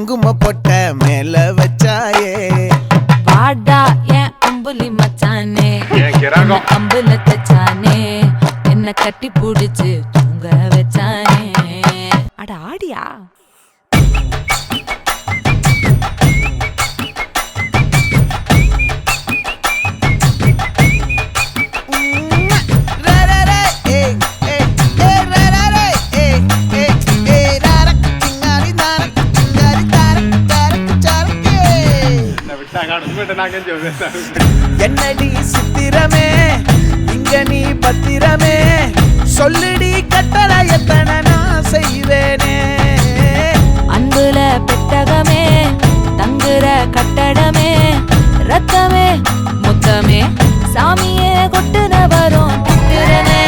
குங்கும பொட்ட மேல வச்சாயே வாடா என் அம்புலி மச்சானே அம்புல தச்சானே என்ன கட்டி புடிச்சு தூங்க வச்சானே அட ஆடியா என்னடி சித்திரமே இங்க நீ பத்திரமே சொல்லுடி கட்டளை எத்தனை நான் செய்வேனே அன்புல பெட்டகமே தங்குற கட்டடமே ரத்தமே முத்தமே சாமியே கொட்டுன வரும் தித்திரமே